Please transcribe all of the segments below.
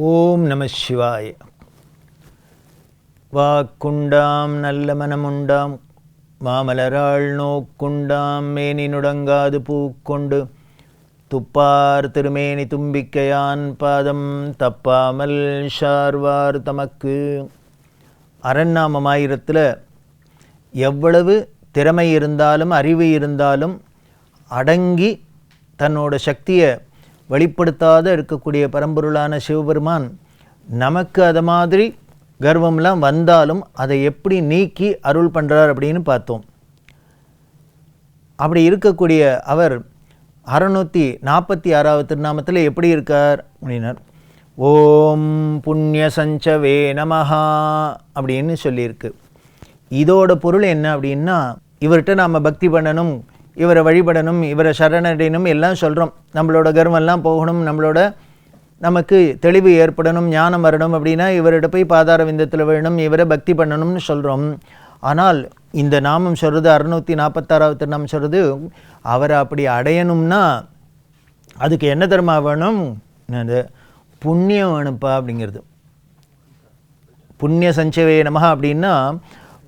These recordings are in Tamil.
ஓம் நம சிவாய. வாக்குண்டாம் நல்ல மனமுண்டாம் மாமலராள் நோக்குண்டாம் மேனி நுடங்காது பூக்கொண்டு துப்பார் திருமேனி தும்பிக்கையான் பாதம் தப்பாமல் ஷார்வார் தமக்கு. அரண்நாமமாயிரத்தில் எவ்வளவு திறமை இருந்தாலும் அறிவு இருந்தாலும் அடங்கி தன்னோட சக்தியை வெளிப்படுத்தாத இருக்கக்கூடிய பரம்பொருளான சிவபெருமான் நமக்கு அது மாதிரி கர்வம்லாம் வந்தாலும் அதை எப்படி நீக்கி அருள் பண்ணுறார் அப்படின்னு பார்த்தோம். அப்படி இருக்கக்கூடிய அவர் 646வது திருநாமத்தில் எப்படி இருக்கார் அப்படின்னார். ஓம் புண்ணிய சஞ்சவே நமஹா அப்படின்னு சொல்லியிருக்கு. இதோட பொருள் என்ன அப்படின்னா, இவர்கிட்ட நாம் பக்தி பண்ணணும், இவரை வழிபடணும், இவரை சரணடையணும் எல்லாம் சொல்கிறோம். நம்மளோட கர்வம்லாம் போகணும், நமக்கு தெளிவு ஏற்படணும், ஞானம் வரணும் அப்படின்னா இவர்கிட்ட போய் பாதார விந்தத்தில் விழணும், இவரை பக்தி பண்ணணும்னு சொல்கிறோம். ஆனால் இந்த நாமம் சொல்கிறது 646வது திருநாமம் சொல்கிறது, அவரை அப்படி அடையணும்னா அதுக்கு என்ன தர்மா வேணும்? அது புண்ணியம் வேணுப்பா அப்படிங்கிறது. புண்ணிய சஞ்சவே நமஹா அப்படின்னா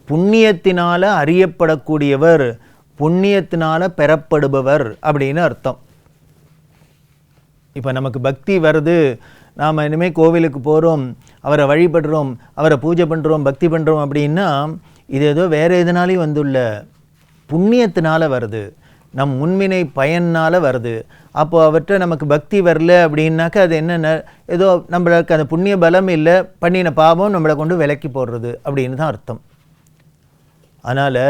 புண்ணியத்தினால் அறியப்படக்கூடியவர், புண்ணியத்தினால் பெறப்படுபவர் அப்படின்னு அர்த்தம். இப்போ நமக்கு பக்தி வருது, நாம் இனிமேல் கோவிலுக்கு போகிறோம், அவரை வழிபடுறோம், அவரை பூஜை பண்ணுறோம், பக்தி பண்ணுறோம் அப்படின்னா இது ஏதோ வேறு எதுனாலையும் வந்துள்ள புண்ணியத்தினால் வருது, நம் முன்வினை பயனால் வருது. அப்போது அவர்கிட்ட நமக்கு பக்தி வரல அப்படின்னாக்கா அது என்னென்ன, ஏதோ நம்மளுக்கு அந்த புண்ணிய பலம் இல்லை, பண்ணின பாவம் நம்மளை கொண்டு விலக்கி போடுறது அப்படின்னு தான் அர்த்தம். அதனால்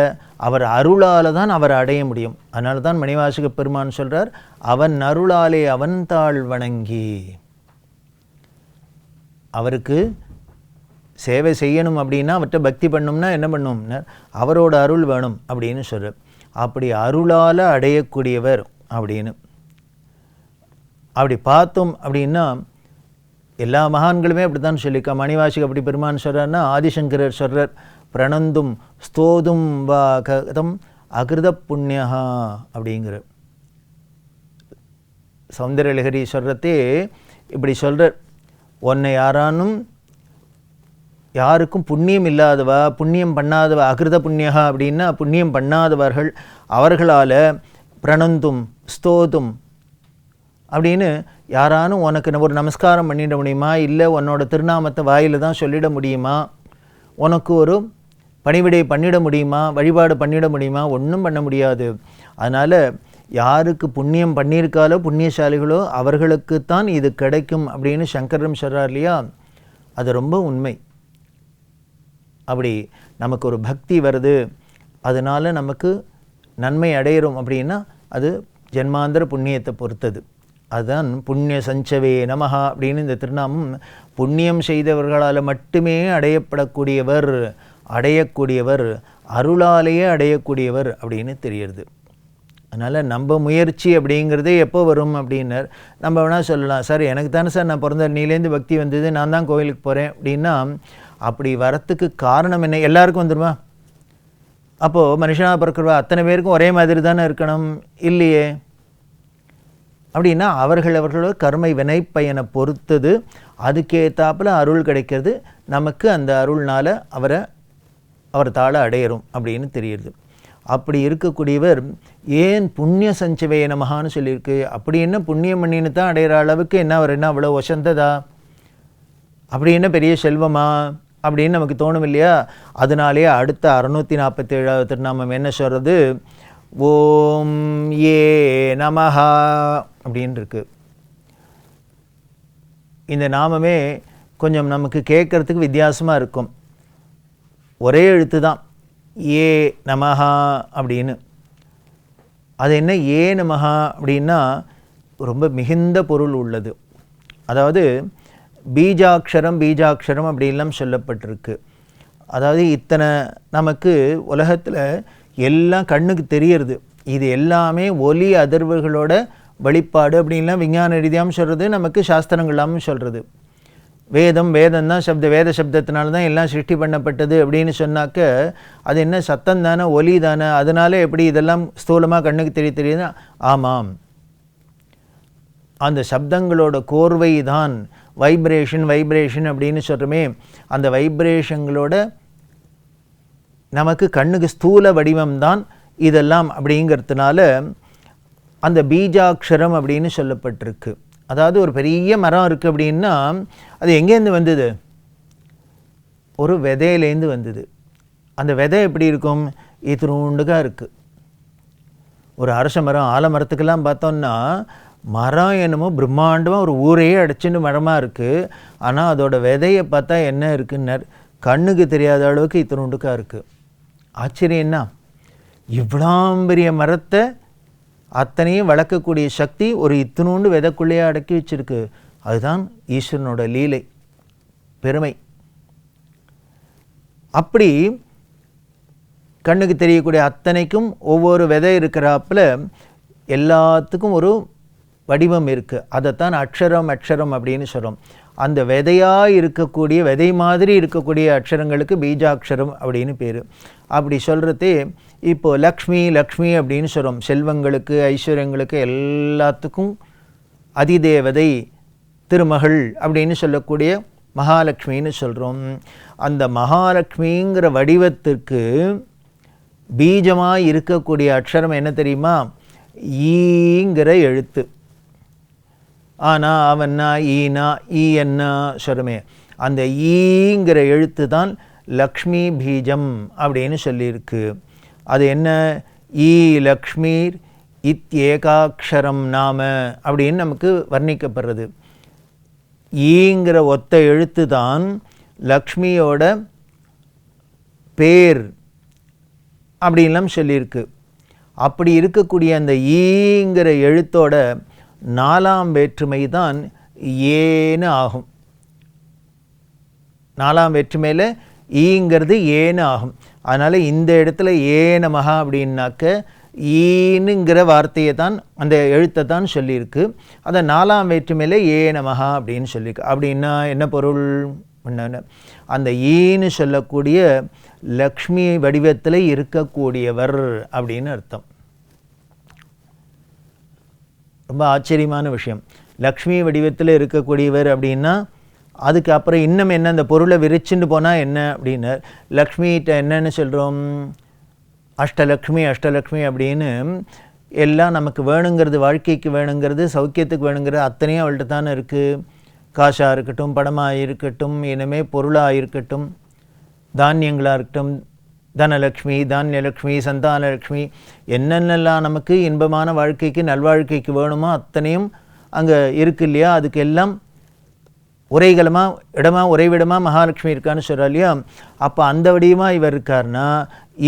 அவர் அருளால் தான் அவர் அடைய முடியும். அதனால தான் மணிவாசக பெருமான் சொல்கிறார், அவன் அருளாலே அவன் தாழ் வணங்கி. அவருக்கு சேவை செய்யணும் அப்படின்னா, அவர்கிட்ட பக்தி பண்ணணும்னா என்ன பண்ணணும்னா அவரோட அருள் வேணும் அப்படின்னு சொல்கிறார். அப்படி அருளால் அடையக்கூடியவர் அப்படின்னு அப்படி பார்த்தோம் அப்படின்னா எல்லா மகான்களுமே அப்படி தான் சொல்லியிருக்கா. மணிவாசக அப்படி பெருமான் சொல்கிறார்னா, ஆதிசங்கரர் சொல்கிறார், பிரணந்தும் ஸ்தோதும் வா கதம் அகிருத புண்ணியா அப்படிங்கிற. சௌந்தரலஹரி சொல்கிறதே இப்படி சொல்கிறார், உன்னை யாருக்கும் புண்ணியம் இல்லாதவா, புண்ணியம் பண்ணாதவா, அகிருத புண்ணியா அப்படின்னா புண்ணியம் பண்ணாதவர்கள், அவர்களால் பிரணந்தும் ஸ்தோதும் அப்படின்னு யாரானும் உனக்கு ஒரு நமஸ்காரம் பண்ணிட முடியுமா, இல்லை உன்னோட திருநாமத்தை வாயில் தான் சொல்லிட முடியுமா, உனக்கு ஒரு பணிவிடை பண்ணிட முடியுமா, வழிபாடு பண்ணிட முடியுமா? ஒன்றும் பண்ண முடியாது. அதனால் யாருக்கு புண்ணியம் பண்ணியிருக்காலோ புண்ணியசாலிகளோ அவர்களுக்குத்தான் இது கிடைக்கும் அப்படின்னு சங்கரம் சொல்கிறார் இல்லையா? அது ரொம்ப உண்மை. அப்படி நமக்கு ஒரு பக்தி வருது, அதனால் நமக்கு நன்மை அடையிறோம் அப்படின்னா அது ஜென்மாந்திர புண்ணியத்தை பொறுத்தது. அதுதான் புண்ணிய சஞ்சவே நமஹா அப்படின்னு இந்த திருநாமம். புண்ணியம் செய்தவர்களால் மட்டுமே அடையக்கூடியவர், அருளாலேயே அடையக்கூடியவர் அப்படின்னு தெரியுது. அதனால் நம்ம முயற்சி அப்படிங்கிறதே எப்போ வரும் அப்படின்னர், நம்ம வேணால் சொல்லலாம், சார் எனக்கு தானே சார் நான் பிறந்த நீலேருந்து பக்தி வந்தது, நான் தான் கோவிலுக்கு போகிறேன் அப்படின்னா அப்படி வரத்துக்கு காரணம் என்ன? எல்லாருக்கும் வந்துடுமா? அப்போது மனுஷனாக பிறக்கிறவா அத்தனை பேருக்கும் ஒரே மாதிரி தானே இருக்கணும் இல்லையே? அப்படின்னா அவர்களோட கர்மை வினைப்பயனை பொறுத்தது, அதுக்கேற்றாப்புல அருள் கிடைக்கிறது, நமக்கு அந்த அருள்னால் அவர் தாழ அடையிறோம் அப்படின்னு தெரியுது. அப்படி இருக்கக்கூடியவர் ஏன் புண்ணிய சஞ்சவே நமஹான்னு சொல்லியிருக்கு? அப்படி என்ன புண்ணியம் பண்ணின்னு தான் அடையிற அளவுக்கு என்ன அவர் என்ன அவ்வளோ வசந்ததா, அப்படி என்ன பெரிய செல்வமா அப்படின்னு நமக்கு தோணும் இல்லையா? அதனாலே அடுத்த 647வது திருநாமம் என்ன சொல்கிறது? ஓம் ஏ நமஹா அப்படின்னு இருக்கு. இந்த நாமமே கொஞ்சம் நமக்கு கேட்குறதுக்கு வித்தியாசமாக இருக்கும். ஒரே எழுத்து தான், ஏ நமஹா அப்படின்னு. அது என்ன ஏ நமஹா அப்படின்னா ரொம்ப மிகுந்த பொருள் உள்ளது. அதாவது பீஜாட்சரம் அப்படின்லாம் சொல்லப்பட்டிருக்கு. அதாவது இத்தனை நமக்கு உலகத்தில் எல்லாம் கண்ணுக்கு தெரியறது, இது எல்லாமே ஒலி அதிர்வுகளோட வெளிப்பாடு அப்படின்லாம் விஞ்ஞான ரீதியாகவும் சொல்கிறது, நமக்கு சாஸ்திரங்களாகவும் சொல்கிறது. வேதம் தான் வேத சப்தத்தினால தான் எல்லாம் சிருஷ்டி பண்ணப்பட்டது அப்படின்னு சொன்னாக்க அது என்ன சத்தம் தானே, ஒலி தானே, அதனால எப்படி இதெல்லாம் ஸ்தூலமாக கண்ணுக்கு தெரியுதுன்னா ஆமாம், அந்த சப்தங்களோட கோர்வை தான் வைப்ரேஷன் அப்படின்னு சொல்கிறோமே, அந்த வைப்ரேஷங்களோட நமக்கு கண்ணுக்கு ஸ்தூல வடிவம்தான் இதெல்லாம் அப்படிங்கிறதுனால அந்த பீஜாட்சரம் அப்படின்னு சொல்லப்பட்டிருக்கு. அதாவது ஒரு பெரிய மரம் இருக்குது அப்படின்னா அது எங்கேருந்து வந்தது? ஒரு விதையிலேருந்து வந்தது. அந்த விதை எப்படி இருக்கும்? இத்தினூண்டுக்காக இருக்குது. ஒரு அரச மரம், ஆலமரத்துக்கெல்லாம் பார்த்தோம்னா மரம் என்னமோ பிரம்மாண்டமாக ஒரு ஊரையே அடைச்சின்னு மரமாக இருக்குது. ஆனால் அதோட விதையை பார்த்தா என்ன இருக்குன்னு கண்ணுக்கு தெரியாத அளவுக்கு இத்தினூண்டுக்காக இருக்குது. ஆச்சரியம் என்ன? இவ்வளோ பெரிய மரத்தை அத்தனையும் வளர்க்கக்கூடிய சக்தி ஒரு இத்தினூண்டு விதைக்குள்ளேயே அடக்கி வச்சிருக்கு. அதுதான் ஈஸ்வரனோட லீலை, பெருமை. அப்படி கண்ணுக்கு தெரியக்கூடிய அத்தனைக்கும் ஒவ்வொரு விதை இருக்கிறாப்புல எல்லாத்துக்கும் ஒரு வடிவம் இருக்குது. அதைத்தான் அக்ஷரம் அப்படின்னு சொல்கிறோம். அந்த விதையாக இருக்கக்கூடிய, விதை மாதிரி இருக்கக்கூடிய அக்ஷரங்களுக்கு பீஜாட்சரம் அப்படின்னு பேர். அப்படி சொல்கிறதே இப்போது லக்ஷ்மி அப்படின்னு சொல்கிறோம். செல்வங்களுக்கு, ஐஸ்வர்யங்களுக்கு எல்லாத்துக்கும் அதிதேவதை, திருமகள் அப்படின்னு சொல்லக்கூடிய மகாலட்சுமின்னு சொல்கிறோம். அந்த மகாலட்சுமிங்கிற வடிவத்திற்கு பீஜமாக இருக்கக்கூடிய அக்ஷரம் என்ன தெரியுமா? ஈங்கிற எழுத்து. ஆனா அவன்னா ஈனா ஈன்னா சொல்லுமே, அந்த ஈங்கிற எழுத்து தான் லக்ஷ்மி பீஜம் அப்படின்னு சொல்லியிருக்கு. அது என்ன? ஈ லக்ஷ்மீர் இத்யேகாட்சரம் நாம அப்படின்னு நமக்கு வர்ணிக்கப்படுறது. ஈங்கிற ஒத்த எழுத்து தான் லக்ஷ்மியோட பேர் அப்படின்லாம் சொல்லியிருக்கு. அப்படி இருக்கக்கூடிய அந்த ஈங்கிற எழுத்தோட 4ஆம் வேற்றுமை தான் ஏன்னு ஆகும். 4ஆம் வேற்றுமையில் ஈங்கிறது ஏன்னு ஆகும். அதனால் இந்த இடத்துல ஏ நமஹ அப்படின்னாக்க ஈனுங்கிற வார்த்தையை தான், அந்த எழுத்தை தான் சொல்லியிருக்கு. அதை 4ஆம் வேற்றுமையில் ஏ நமஹ அப்படின்னு சொல்லியிருக்கு. அப்படின்னா என்ன பொருள்? அந்த ஈன்னு சொல்லக்கூடிய லக்ஷ்மி வடிவத்தில் இருக்கக்கூடியவர் அப்படின்னு அர்த்தம். ரொம்ப ஆச்சரியமான விஷயம். லக்ஷ்மி வடிவத்தில் இருக்கக்கூடியவர் அப்படின்னா அதுக்கு அப்புறம் இன்னும் என்ன, அந்த பொருளை விரிச்சுட்டு போனால் என்ன அப்படின்னு லக்ஷ்மிகிட்ட என்னன்னு சொல்கிறோம்? அஷ்டலக்ஷ்மி அப்படின்னு எல்லாம் நமக்கு வேணுங்கிறது, வாழ்க்கைக்கு வேணுங்கிறது, சௌக்கியத்துக்கு வேணுங்கிறது அத்தனையும் அவள்கிட்ட தானே இருக்குது. காசாக இருக்கட்டும், படமாக இருக்கட்டும், இனிமே பொருளாக இருக்கட்டும், தானியங்களாக இருக்கட்டும், தனலக்ஷ்மி, தானியலக்ஷ்மி, சந்தானலக்ஷ்மி, என்னென்னலாம் நமக்கு இன்பமான வாழ்க்கைக்கு, நல்வாழ்க்கைக்கு வேணுமோ அத்தனையும் அங்கே இருக்கு இல்லையா? அதுக்கு எல்லாம் உறைவிடமாக மகாலட்சுமி இருக்கான்னு சொல்கிறா இல்லையா? அப்போ அந்த வடிவமாக இவர் இருக்கார்னா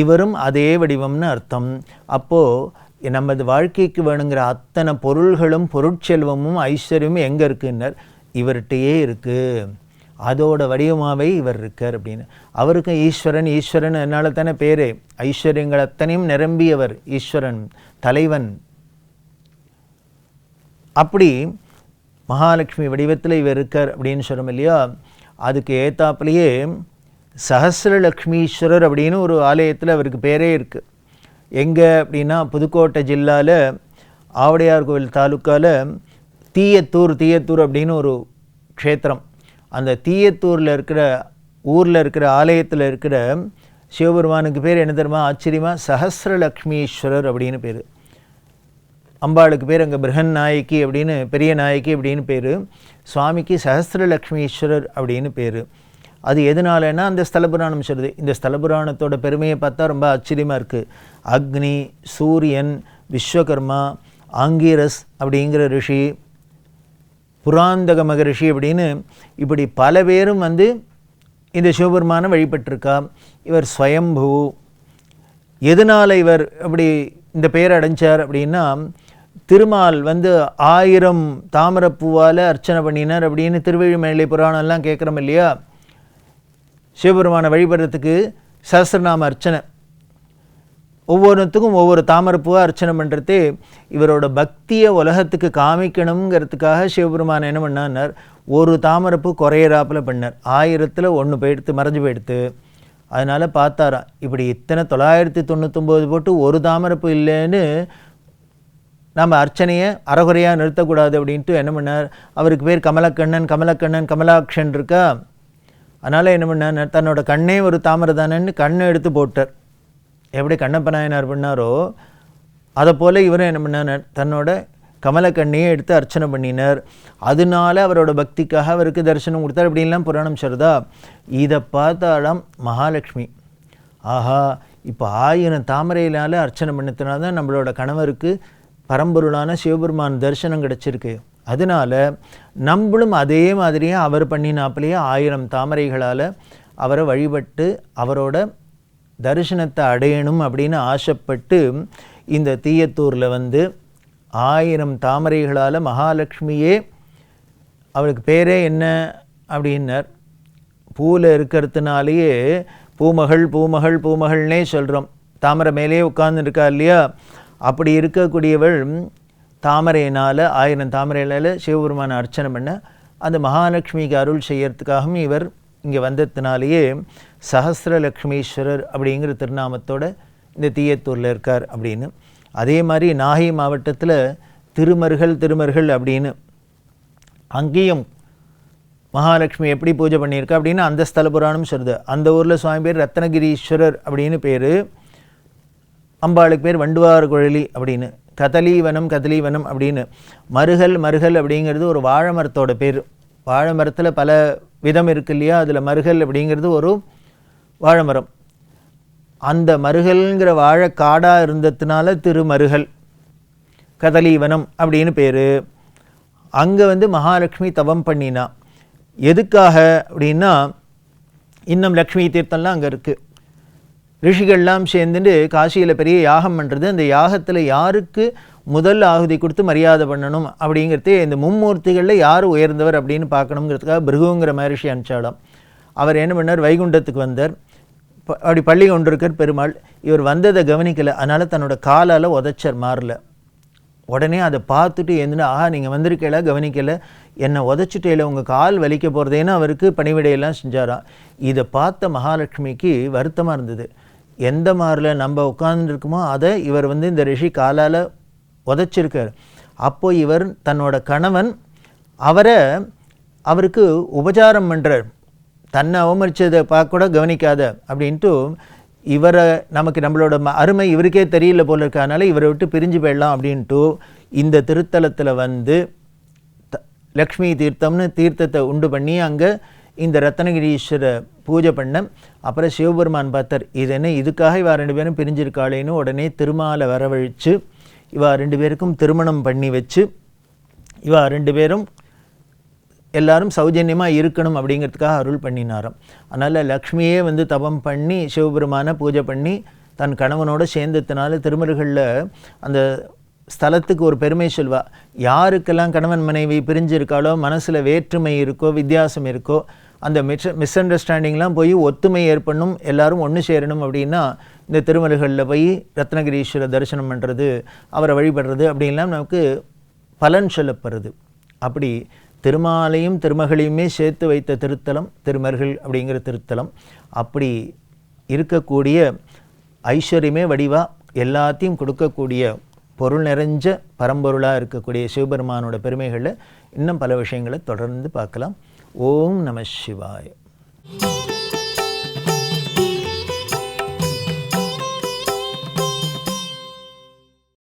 இவரும் அதே வடிவம்னு அர்த்தம். அப்போது நமது வாழ்க்கைக்கு வேணுங்கிற அத்தனை பொருள்களும், பொருட்செல்வமும், ஐஸ்வர்யமும் எங்கே இருக்குன்னர்? இவர்கிட்டையே இருக்குது. அதோட வடிவமாகவே இவர் இருக்கார் அப்படின்னு. அவருக்கும் ஈஸ்வரன் என்னால் தானே பேர். ஐஸ்வர்யங்கள் அத்தனையும் நிரம்பியவர் ஈஸ்வரன், தலைவன். அப்படி மகாலட்சுமி வடிவத்தில் இவர் இருக்கார் அப்படின்னு சொல்கிறோம் இல்லையா? அதுக்கு ஏத்தாப்புலேயே சஹஸ்ரலக்ஷ்மீஸ்வரர் அப்படின்னு ஒரு ஆலயத்தில் அவருக்கு பேரே இருக்குது. எங்கே அப்படின்னா புதுக்கோட்டை ஜில்லாவில் ஆவடையார் கோவில் தாலுக்காவில் தீயத்தூர் அப்படின்னு ஒரு க்ஷேத்திரம். அந்த தீயத்தூரில் இருக்கிற ஊரில் இருக்கிற ஆலயத்தில் இருக்கிற சிவபெருமானுக்கு பேர் என்ன தெரியுமா? ஆச்சரியமாக சஹஸ்ரலக்ஷ்மீஸ்வரர் அப்படின்னு பேர். அம்பாளுக்கு பேர் அங்கே பிரகன் நாயக்கி அப்படின்னு, பெரிய நாயக்கி அப்படின்னு பேர். சுவாமிக்கு சஹஸ்ரலக்ஷ்மீஸ்வரர் அப்படின்னு பேர். அது எதனாலன்னா அந்த ஸ்தலபுராணம் சொல்லுது. இந்த ஸ்தலபுராணத்தோட பெருமையை பார்த்தா ரொம்ப ஆச்சரியமாக இருக்குது. அக்னி, சூரியன், விஸ்வகர்மா, ஆங்கீரஸ் அப்படிங்கிற ரிஷி, புராந்தக மகரிஷி அப்படின்னு இப்படி பல பேரும் இந்த சிவபெருமானை வழிபட்டிருக்கா. இவர் ஸ்வயம்பு. எதனால் இவர் அப்படி இந்த பெயர் அடைஞ்சார் அப்படின்னா, திருமால் 1000 தாமரப்பூவால் அர்ச்சனை பண்ணினார் அப்படின்னு திருவெழிமலை புராணம்லாம் கேட்குறோம் இல்லையா? சிவபெருமானை வழிபடுறதுக்கு சஹஸ்ரநாம அர்ச்சனை, ஒவ்வொருத்துக்கும் ஒவ்வொரு தாமரப்பூவாக அர்ச்சனை பண்ணுறதே இவரோட பக்தியை உலகத்துக்கு காமிக்கணுங்கிறதுக்காக சிவபெருமான் என்ன பண்ணார்? ஒரு தாமரப்பூ குறையிறாப்பில் பண்ணார். 1000ல் 1 போயிடுத்து, மறைஞ்சு போயிடுத்து. அதனால் பார்த்தாராம், இப்படி இத்தனை 999 போட்டு ஒரு தாமரப்பூ இல்லைன்னு நாம் அர்ச்சனையை அறகுறையாக நிறுத்தக்கூடாது அப்படின்ட்டு என்ன பண்ணார், அவருக்கு பேர் கமலக்கண்ணன், கமலக்கண்ணன் கமலாக்ஷன் இருக்கா, அதனால் என்ன பண்ணார், தன்னோட கண்ணே ஒரு தாமரை தானேன்னு கண்ணை எடுத்து போட்டார். எப்படி கண்ணப்ப நாயனார் பண்ணாரோ அதை போல் இவரும் என்ன பண்ணார், தன்னோட கமலக்கண்ணையே எடுத்து அர்ச்சனை பண்ணினார். அதனால அவரோட பக்திக்காக அவருக்கு தரிசனம் கொடுத்தார். அப்படின்லாம் புராணம் சொல்லுதா. இதை பார்த்தாலாம் மகாலட்சுமி, ஆஹா இப்போ 1000 தாமரையினால் அர்ச்சனை பண்ணதுனால தான் நம்மளோட கணவருக்கு பரம்பொருளான சிவபெருமான் தரிசனம் கிடச்சிருக்கு. அதனால நம்மளும் அதே மாதிரியே அவர் பண்ணினாப்பிலேயே 1000 தாமரைகளால் அவரை வழிபட்டு அவரோட தரிசனத்தை அடையணும் அப்படின்னு ஆசைப்பட்டு இந்த தீயத்தூரில் வந்து 1000 தாமரைகளால் மகாலட்சுமியே, அவளுக்கு பேரே என்ன அப்படின்னார், பூவில் இருக்கிறதுனாலேயே பூமகள் பூமகள் பூமகள்னே சொல்கிறோம். தாமரை மேலே உட்கார்ந்துருக்கா இல்லையா, அப்படி இருக்கக்கூடியவள் தாமரையினால் 1000 தாமரையினால் சிவபெருமான அர்ச்சனை பண்ண அந்த மகாலட்சுமிக்கு அருள் செய்யறதுக்காகவும் இவர் இங்கே வந்ததுனாலேயே சஹஸ்ரலக்ஷ்மீஸ்வரர் அப்படிங்கிற திருநாமத்தோட இந்த தீயத்தூரில் இருக்கார் அப்படின்னு. அதே மாதிரி நாகை மாவட்டத்தில் திருமருகல் அப்படின்னு அங்கேயும் மகாலட்சுமி எப்படி பூஜை பண்ணியிருக்கா அப்படின்னு அந்த ஸ்தல புராணம் சொல்லுது. அந்த ஊரில் சுவாமி பேர் ரத்னகிரீஸ்வரர் அப்படின்னு பேர், அம்பாளுக்கு பேர் வண்டுவார் குழலி அப்படின்னு. கதலீவனம் அப்படின்னு. மருகல் அப்படிங்கிறது ஒரு வாழை மரத்தோட பேர். வாழை மரத்தில் பல விதம் இருக்கு இல்லையா, அதில் மருகல் அப்படிங்கிறது ஒரு வாழை மரம். அந்த மருகல்ங்கிற வாழை காடாக இருந்ததுனால திருமருகல், கதலீவனம் அப்படின்னு பேர். அங்கே வந்து மகாலட்சுமி தவம் பண்ணினா. எதுக்காக அப்படின்னா, இன்னும் லக்ஷ்மி தீர்த்தம்லாம் அங்கே இருக்குது. ரிஷிகள்லாம் சேர்ந்துட்டு காசியில் பெரிய யாகம் பண்ணுறது. அந்த யாகத்தில் யாருக்கு முதல் ஆகுதி கொடுத்து மரியாதை பண்ணணும் அப்படிங்கிறதே இந்த மும்மூர்த்திகளில் யார் உயர்ந்தவர் அப்படின்னு பார்க்கணுங்கிறதுக்காக பிருகுங்கிற மகரிஷி அனுப்பிச்சாலாம். அவர் என்ன பண்ணார், வைகுண்டத்துக்கு வந்தார். அப்படி பள்ளி கொண்டிருக்கார் பெருமாள். இவர் வந்ததை கவனிக்கலை, அதனால் தன்னோட காலால் உதைச்சார் மாறல. உடனே அதை பார்த்துட்டு எழுந்துட்டு, ஆஹா நீங்கள் வந்திருக்கல கவனிக்கலை, என்னை உதச்சிட்டேல, உங்கள் கால் வலிக்க போகிறதேன்னு அவருக்கு பணிவிடையெல்லாம் செஞ்சாராம். இதை பார்த்த மகாலட்சுமிக்கு வருத்தமாக இருந்தது. எந்த மாரில் நம்ம உட்கார்ந்துருக்குமோ அதை இவர் வந்து இந்த ரிஷி காலால் உதச்சிருக்கார். அப்போ இவர் தன்னோட கணவன் அவருக்கு உபச்சாரம் பண்ணுறார். தன்னை அவமரிச்சதை பார்க்க கூட கவனிக்காத அப்படின்ட்டு இவரை நம்மளோட அருமை இவருக்கே தெரியல போல இருக்கனால இவரை விட்டு பிரிஞ்சு போயிடலாம் அப்படின்ட்டு இந்த திருத்தலத்தில் வந்து லக்ஷ்மி தீர்த்தம்னு தீர்த்தத்தை உண்டு பண்ணி அங்கே இந்த ரத்னகிரீஸ்வர பூஜை பண்ண. அப்புறம் சிவபெருமான் பார்த்தார், இது என்ன இதுக்காக இவா 2 பேரும் பிரிஞ்சிருக்காளேன்னு உடனே திருமாலை வரவழைச்சு இவா 2 பேருக்கும் திருமணம் பண்ணி வச்சு இவா 2 பேரும் எல்லாரும் சௌஜன்யமாக இருக்கணும் அப்படிங்கிறதுக்காக அருள் பண்ணினாராம். அதனால் லக்ஷ்மியே வந்து தபம் பண்ணி சிவபெருமான பூஜை பண்ணி தன் கணவனோடு சேர்ந்ததுனால திருமருகளில் அந்த ஸ்தலத்துக்கு ஒரு பெருமை சொல்வா. யாருக்கெல்லாம் கணவன் மனைவி பிரிஞ்சிருக்காளோ, மனசில் வேற்றுமை இருக்கோ, வித்தியாசம் இருக்கோ, அந்த மிஸ் அண்டர்ஸ்டாண்டிங்லாம் போய் ஒத்துமை ஏற்படணும், எல்லாரும் ஒன்று சேரணும் அப்படின்னா இந்த திருமருகளில் போய் ரத்னகிரீஸ்வர தரிசனம் பண்ணுறது, அவரை வழிபடுறது அப்படின்லாம் நமக்கு பலன் சொல்லப்படுறது. அப்படி திருமாலையும் திருமகளையுமே சேர்த்து வைத்த திருத்தலம் திருமருகல் அப்படிங்கிற திருத்தலம். அப்படி இருக்கக்கூடிய ஐஸ்வர்யமே வடிவா எல்லாத்தையும் கொடுக்கக்கூடிய பொருள் நிறைஞ்ச பரம்பொருளாக இருக்கக்கூடிய சிவபெருமானோட பெருமைகளில் இன்னும் பல விஷயங்களை தொடர்ந்து பார்க்கலாம். ஓம் நம சிவாய.